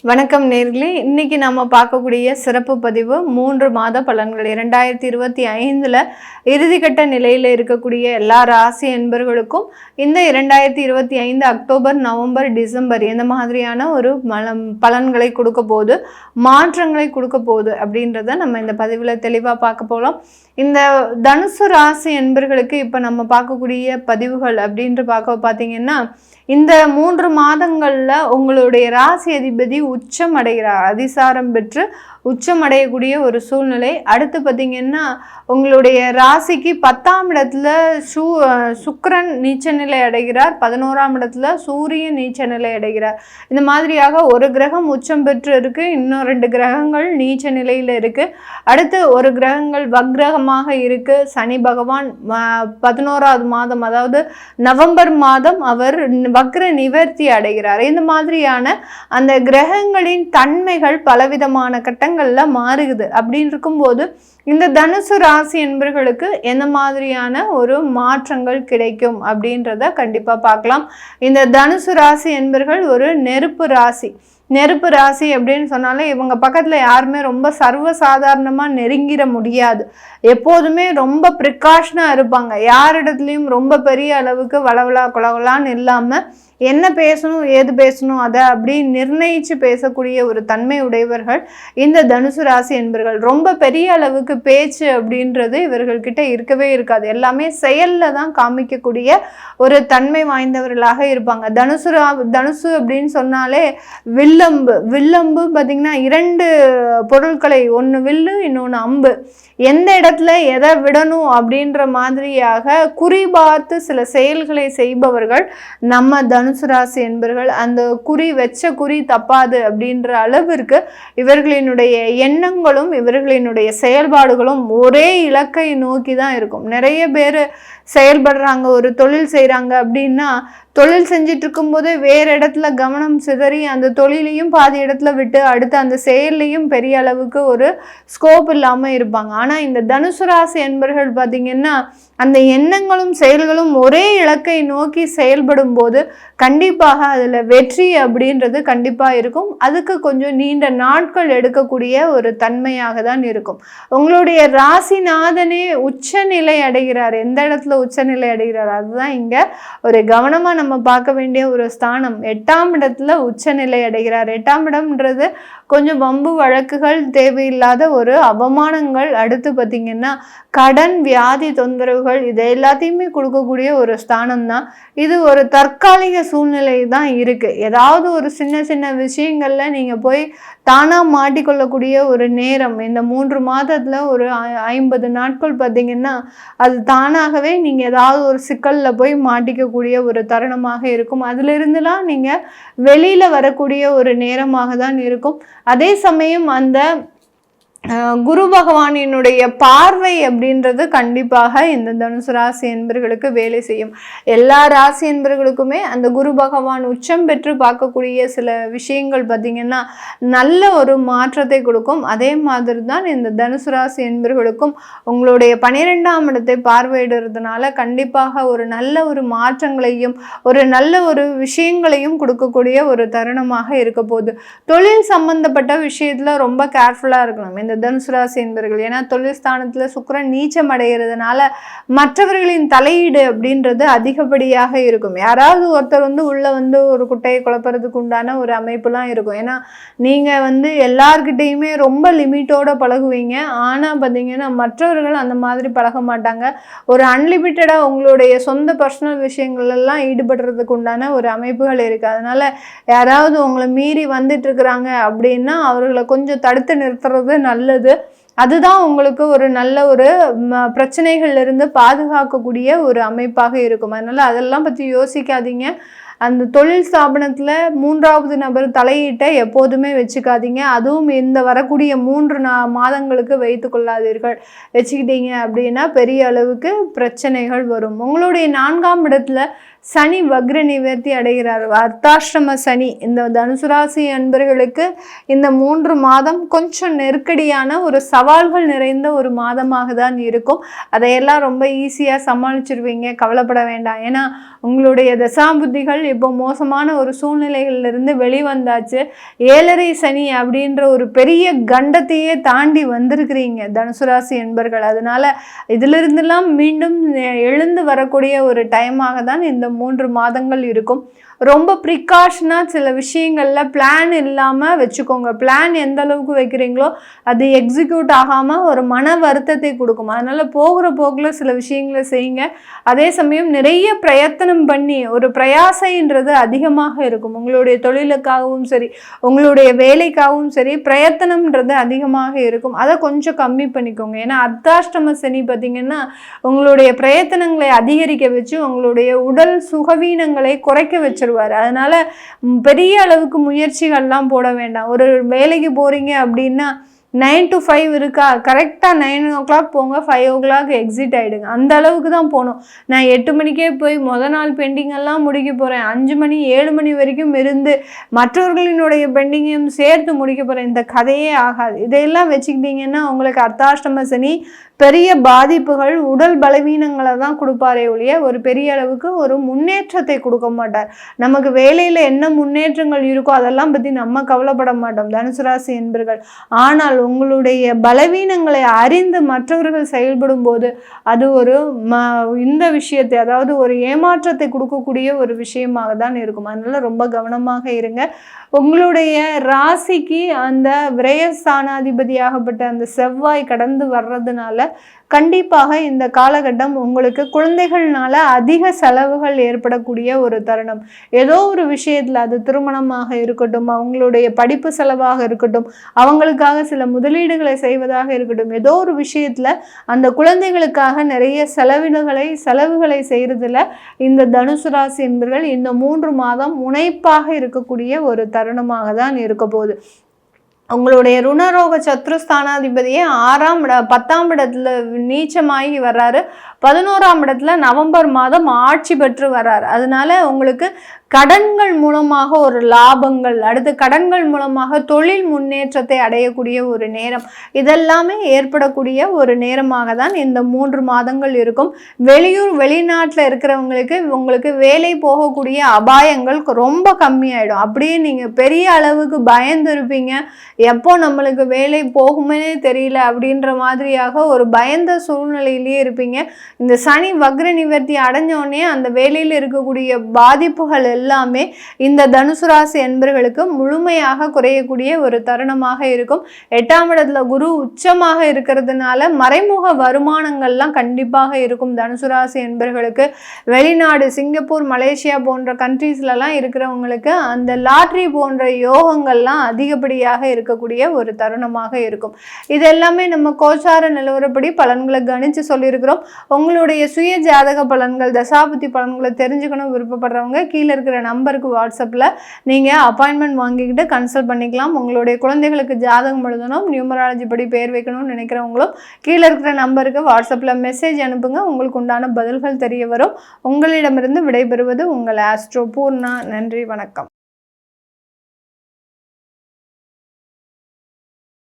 வணக்கம் நேர்களே. இன்னைக்கு நம்ம பார்க்கக்கூடிய சிறப்பு பதிவு 3 மாத பலன்கள். 2025 இறுதிக்கட்ட நிலையில் இருக்கக்கூடிய எல்லா ராசி என்பர்களுக்கும் இந்த 2025 அக்டோபர், நவம்பர், டிசம்பர் எந்த மாதிரியான ஒரு பலன்களை கொடுக்க போகுது, மாற்றங்களை கொடுக்க போகுது அப்படின்றத நம்ம இந்த பதிவில் தெளிவாக பார்க்க போகலாம். இந்த தனுசு ராசி என்பர்களுக்கு இப்போ நம்ம பார்க்கக்கூடிய பதிவுகள் அப்படின்ட்டு பார்த்தீங்கன்னா, இந்த 3 மாதங்களில் உங்களுடைய ராசி அதிபதி உச்சம் அடைகிறார், அதிசாரம் பெற்று உச்சம் அடையக்கூடிய ஒரு சூழ்நிலை. அடுத்து பார்த்தீங்கன்னா உங்களுடைய ராசிக்கு 10ஆம் இடத்துல சுக்கிரன் நீச்ச நிலை அடைகிறார், 11ஆம் இடத்துல சூரியன் நீச்ச நிலை அடைகிறார். இந்த மாதிரியாக ஒரு கிரகம் உச்சம் பெற்று இருக்கு, இன்னும் 2 கிரகங்கள் நீச்ச நிலையில் இருக்கு. அடுத்து ஒரு கிரகங்கள் வக்ரகமாக இருக்கு. சனி பகவான் 11ஆவது மாதம், அதாவது நவம்பர் மாதம் அவர் வக்ர நிவர்த்தி அடைகிறார். இந்த மாதிரியான அந்த கிரகங்களின் தன்மைகள் பலவிதமான கட்டங்கள்ல மாறுகுது. அப்படின்னு இருக்கும்போது இந்த தனுசு ராசி என்பர்களுக்கு எந்த மாதிரியான ஒரு மாற்றங்கள் கிடைக்கும் அப்படின்றத கண்டிப்பா பார்க்கலாம். இந்த தனுசு ராசி என்பர்கள் ஒரு நெருப்பு ராசி. நெருப்பு ராசி அப்படின்னு சொன்னாலே இவங்க பக்கத்தில் யாருமே ரொம்ப சர்வசாதாரணமாக நெருங்கிட முடியாது. எப்போதுமே ரொம்ப ப்ரிகாஷனாக இருப்பாங்க. யாரிடத்துலையும் ரொம்ப பெரிய அளவுக்கு வளவலா குளவலான்னு இல்லாமல் என்ன பேசணும் ஏது பேசணும் அதை அப்படி நிர்ணயித்து பேசக்கூடிய ஒரு தன்மை உடையவர்கள் இந்த தனுசு ராசி என்பர்கள். ரொம்ப பெரிய அளவுக்கு பேச்சு அப்படின்றது இவர்கள்கிட்ட இருக்கவே இருக்காது. எல்லாமே செயலில் தான் காமிக்கக்கூடிய ஒரு தன்மை வாய்ந்தவர்களாக இருப்பாங்க. தனுசு அப்படின்னு சொன்னாலே வில்லம்பு பார்த்தீங்கன்னா 2 பொருட்களை, ஒன்று வில்லு இன்னொன்று அம்பு, எந்த இடத்துல எதை விடணும் அப்படின்ற மாதிரியாக குறிபார்த்து சில செயல்களை செய்பவர்கள் நம்ம தனுசு ராசி என்பர்கள். அந்த வச்ச குறி தப்பாது அப்படின்ற அளவிற்கு இவர்களினுடைய எண்ணங்களும் இவர்களினுடைய செயல்பாடுகளும் ஒரே இலக்கை நோக்கி தான் இருக்கும். நிறைய பேர் செயல்படுறாங்க, ஒரு தொழில் செய்கிறாங்க அப்படின்னா தொழில் செஞ்சிட்டு இருக்கும்போது வேறு இடத்துல கவனம் சிதறி அந்த தொழிலையும் பாதி இடத்துல விட்டு அடுத்து அந்த செயல்லையும் பெரிய அளவுக்கு ஒரு ஸ்கோப் இல்லாமல் இருப்பாங்க. ஆனால் இந்த தனுசு ராசி என்பர்கள் பார்த்தீங்கன்னா அந்த எண்ணங்களும் செயல்களும் ஒரே இலக்கை நோக்கி செயல்படும் போது கண்டிப்பாக அதில் வெற்றி அப்படின்றது கண்டிப்பாக இருக்கும். அதுக்கு கொஞ்சம் நீண்ட நாட்கள் எடுக்கக்கூடிய ஒரு தன்மையாக தான் இருக்கும். உங்களுடைய ராசிநாதனே உச்சநிலை அடைகிறார். எந்த இடத்துல உச்சநிலை அடைகிறார் அதுதான் இங்கே ஒரு கவனமாக நம்ம பார்க்க வேண்டிய ஒரு ஸ்தானம். 8ஆம் இடத்துல உச்சநிலை அடைகிறார். 8ஆம் இடம்ன்றது கொஞ்சம் வம்பு வழக்குகள், தேவையில்லாத ஒரு அவமானங்கள், அடுத்து பார்த்தீங்கன்னா கடன், வியாதி தொந்தரவுகள், இது எல்லாத்தையுமே கொடுக்கக்கூடிய ஒரு ஸ்தானம் தான். இது ஒரு தற்காலிக சூழ்நிலை தான் இருக்கு. ஏதாவது ஒரு சின்ன சின்ன விஷயங்கள்ல நீங்க போய் தானா மாட்டிக்கொள்ளக்கூடிய ஒரு நேரம். இந்த 3 மாதத்துல ஒரு 50 நாட்கள் பார்த்தீங்கன்னா அது தானாகவே நீங்க ஏதாவது ஒரு சிக்கல்ல போய் மாட்டிக்கக்கூடிய ஒரு தருணமாக இருக்கும். அதுல இருந்துலாம் நீங்க வெளியில வரக்கூடிய ஒரு நேரமாக தான் இருக்கும். அதே சமயம் அந்த குரு பகவானினுடைய பார்வை அப்படின்றது கண்டிப்பாக இந்த தனுசு ராசி என்பர்களுக்கு வேலை செய்யும். எல்லா ராசி என்பர்களுக்குமே அந்த குரு பகவான் உச்சம் பெற்று பார்க்கக்கூடிய சில விஷயங்கள் பார்த்திங்கன்னா நல்ல ஒரு மாற்றத்தை கொடுக்கும். அதே மாதிரி தான் இந்த தனுசு ராசி என்பர்களுக்கும் உங்களுடைய 12ஆம் இடத்தை பார்வையிடுறதுனால கண்டிப்பாக ஒரு நல்ல ஒரு மாற்றங்களையும் ஒரு நல்ல ஒரு விஷயங்களையும் கொடுக்கக்கூடிய ஒரு தருணமாக இருக்க போகுது. தொழில் சம்பந்தப்பட்ட விஷயத்துல ரொம்ப கேர்ஃபுல்லாக இருக்கணும் இந்த தனுசு ராசி என்பர்கள். ஏன்னா தொழில் ஸ்தானத்துல சுக்கிரன் நீச்சம் அடைகிறதுனால மற்றவர்களின் தலையீடு அப்படின்றது அதிகப்படியாக இருக்கும். யாராவது ஒருத்தர் உள்ள ஒரு குட்டையை குழப்பறதுக்கு உண்டான ஒரு அமைப்புலாம் இருக்கும். ஏன்னா நீங்க எல்லார்கிட்டையுமே ரொம்ப லிமிட்டோட பழகுவீங்க. ஆனா பார்த்தீங்கன்னா மற்றவர்கள் அந்த மாதிரி பழக மாட்டாங்க. ஒரு அன்லிமிட்டடா உங்களுடைய சொந்த பர்சனல் விஷயங்கள் எல்லாம் ஈடுபடுறதுக்கு உண்டான ஒரு அமைப்புகள் இருக்கு. அதனால யாராவது உங்களை மீறி வந்துட்டு இருக்கிறாங்க அப்படின்னா அவர்களை கொஞ்சம் தடுத்து நிறுத்துறது நல்லது. அதுதான் உங்களுக்கு ஒரு நல்ல ஒரு பிரச்சனைகள்ல இருந்து பாதுகாக்கக்கூடிய ஒரு அமைப்பாக இருக்கும். அதனால அதெல்லாம் பற்றி யோசிக்காதீங்க. அந்த தொழில் ஸ்தாபனத்தில் 3வது நபர் தலையீட்டை எப்போதுமே வச்சுக்காதீங்க. அதுவும் இந்த வரக்கூடிய 3 மாதங்களுக்கு வைத்து கொள்ளாதீர்கள். வச்சுக்கிட்டீங்க அப்படின்னா பெரிய அளவுக்கு பிரச்சனைகள் வரும். உங்களுடைய 4ஆம் இடத்துல சனி வக்ர நிவர்த்தி அடைகிறார். அர்த்தாஷ்டம சனி. இந்த தனுசு ராசி அன்பர்களுக்கு இந்த 3 மாதம் கொஞ்சம் நெருக்கடியான ஒரு சவால்கள் நிறைந்த ஒரு மாதமாக தான் இருக்கும். அதையெல்லாம் ரொம்ப ஈஸியாக சமாளிச்சிருவீங்க, கவலைப்பட வேண்டாம். ஏன்னா உங்களுடைய தசாபுத்திகள் இப்போ மோசமான ஒரு சூழ்நிலைகளிலிருந்து வெளிவந்தாச்சு. 7.5 சனி அப்படின்ற ஒரு பெரிய கண்டத்தையே தாண்டி வந்திருக்கிறீங்க தனுசு ராசி என்பர்கள். அதனால இதிலிருந்தெல்லாம் மீண்டும் எழுந்து வரக்கூடிய ஒரு டைமாக தான் இந்த 3 மாதங்கள் இருக்கும். ரொம்ப ப்ரிகாஷனாக சில விஷயங்களில் பிளான் இல்லாமல் வச்சுக்கோங்க. பிளான் எந்த அளவுக்கு வைக்கிறீங்களோ அது எக்ஸிக்யூட் ஆகாமல் ஒரு மன வருத்தத்தை கொடுக்கும். அதனால் போகிற போக்கில் சில விஷயங்களை செய்யுங்க. அதே சமயம் நிறைய பிரயத்தனம் பண்ணி ஒரு பிரயாசைன்றது அதிகமாக இருக்கும். உங்களுடைய தொழிலுக்காகவும் சரி, உங்களுடைய வேலைக்காகவும் சரி, பிரயத்தனம்ன்றது அதிகமாக இருக்கும். அதை கொஞ்சம் கம்மி பண்ணிக்கோங்க. ஏன்னா அர்த்தாஷ்டம சனி பார்த்திங்கன்னா உங்களுடைய பிரயத்தனங்களை அதிகரிக்க வச்சு உங்களுடைய உடல் சுகவீனங்களை குறைக்க வச்சு. அதனால பெரிய அளவுக்கு முயற்சிகள்லாம் போட வேண்டாம். ஒரு வேலைக்கு போறீங்க அப்படின்னா 9 to 5 இருக்கா, கரெக்டாக 9 o'clock போங்க, 5 o'clock எக்ஸிட் ஆகிடுங்க. அந்த அளவுக்கு தான் போகணும். நான் 8 மணிக்கே போய் நாள் பெண்டிங்கெல்லாம் முடிக்க போகிறேன், 5 மணி 7 மணி வரைக்கும் இருந்து மற்றவர்களினுடைய பெண்டிங்கையும் சேர்த்து முடிக்க போகிறேன், இந்த கதையே ஆகாது. இதையெல்லாம் வச்சுக்கிட்டிங்கன்னா உங்களுக்கு அர்த்தாஷ்டம சனி பெரிய பாதிப்புகள், உடல் பலவீனங்களை தான் கொடுப்பாரே ஒழிய ஒரு பெரிய அளவுக்கு ஒரு முன்னேற்றத்தை கொடுக்க மாட்டார். நமக்கு வேலையில் என்ன முன்னேற்றங்கள் இருக்கோ அதெல்லாம் பற்றி நம்ம கவலைப்பட மாட்டோம் தனுசு ராசி என்பர்கள். ஆனால் உங்களுடைய பலவீனங்களை அறிந்து மற்றவர்கள் செயல்படும் போது அது ஒரு இந்த விஷயத்தை, அதாவது ஒரு ஏமாற்றத்தை கொடுக்கக்கூடிய ஒரு விஷயமாக தான் இருக்கும். அதனால ரொம்ப கவனமாக இருங்க. உங்களுடைய ராசிக்கு அந்த விரயஸ்தானாதிபதியாகப்பட்ட அந்த செவ்வாய் கடந்து வர்றதுனால கண்டிப்பாக இந்த காலகட்டம் உங்களுக்கு குழந்தைகள்னால அதிக செலவுகள் ஏற்படக்கூடிய ஒரு தருணம். ஏதோ ஒரு விஷயத்தில், அது திருமணமாக இருக்கட்டும், அவங்களுடைய படிப்பு செலவாக இருக்கட்டும், அவங்களுக்காக சில முதலீடுகளை செய்வதாக இருக்கட்டும், ஏதோ ஒரு விஷயத்தில் அந்த குழந்தைகளுக்காக நிறைய செலவுகளை செய்கிறதுல இந்த தனுசு ராசி என்பவர்கள் இந்த 3 மாதம் முனைப்பாக இருக்கக்கூடிய ஒரு தருணமாக தான் இருக்க போகுது. உங்களுடைய ருணரோக சத்ருஸ்தானாதிபதியே 10ஆம் இடத்துல நீச்சமாகி வர்றாரு. 11ஆம் இடத்துல நவம்பர் மாதம் ஆட்சி பெற்று வர்றாரு. அதனால உங்களுக்கு கடன்கள் மூலமாக ஒரு லாபங்கள், அடுத்து கடன்கள் மூலமாக தொழில் முன்னேற்றத்தை அடையக்கூடிய ஒரு நேரம், இதெல்லாமே ஏற்படக்கூடிய ஒரு நேரமாக தான் இந்த 3 மாதங்கள் இருக்கும். வெளிநாட்டில் இருக்கிறவங்களுக்கு உங்களுக்கு வேலை போகக்கூடிய அபாயங்கள் ரொம்ப கம்மியாயிடும். அப்படியே நீங்கள் பெரிய அளவுக்கு பயந்து இருப்பீங்க, எப்போ நம்மளுக்கு வேலை போகுமே தெரியல அப்படின்ற மாதிரியாக ஒரு பயந்த சூழ்நிலையிலேயே இருப்பீங்க. இந்த சனி வக்ர நிவர்த்தி அடைஞ்சோடனே அந்த வேலையில் இருக்கக்கூடிய பாதிப்புகள் எல்லாமே இந்த தனுசு ராசி என்பர்களுக்கு முழுமையாக குறையக்கூடிய ஒரு தருணமாக இருக்கும். 8ஆம் இடத்துல குரு உச்சமாக இருக்கிறதுனால மறைமுக வருமானங்கள்லாம் கண்டிப்பாக இருக்கும் தனுசு ராசி என்பர்களுக்கு. வெளிநாடு, சிங்கப்பூர், மலேசியா போன்ற கண்ட்ரீஸ்லலாம் இருக்கிறவங்களுக்கு அந்த லாட்ரி போன்ற யோகங்கள்லாம் அதிகப்படியாக இருக்கக்கூடிய ஒரு தருணமாக இருக்கும். இது எல்லாமே நம்ம கோச்சார நிலவரப்படி பலன்களை கணிச்சு சொல்லியிருக்கிறோம். உங்களுடைய சுய ஜாதக பலன்கள், தசாபுத்தி பலன்களை தெரிஞ்சுக்கணும் விருப்பப்படுறவங்க கீழே இருக்கிற நம்பருக்கு வாட்ஸ்அப்பில் நீங்கள் அப்பாயின்மெண்ட் வாங்கிக்கிட்டு கன்சல்ட் பண்ணிக்கலாம். உங்களுடைய குழந்தைகளுக்கு ஜாதகம் எழுதணும், நியூமராலஜி படி பேர் வைக்கணும்னு நினைக்கிறவங்களும் கீழே இருக்கிற நம்பருக்கு வாட்ஸ்அப்பில் மெசேஜ் அனுப்புங்க. உங்களுக்கு உண்டான பதில்கள் தெரிய வரும். உங்களிடமிருந்து விடைபெறுவது உங்கள் ஆஸ்ட்ரோ பூர்ணா. நன்றி, வணக்கம்.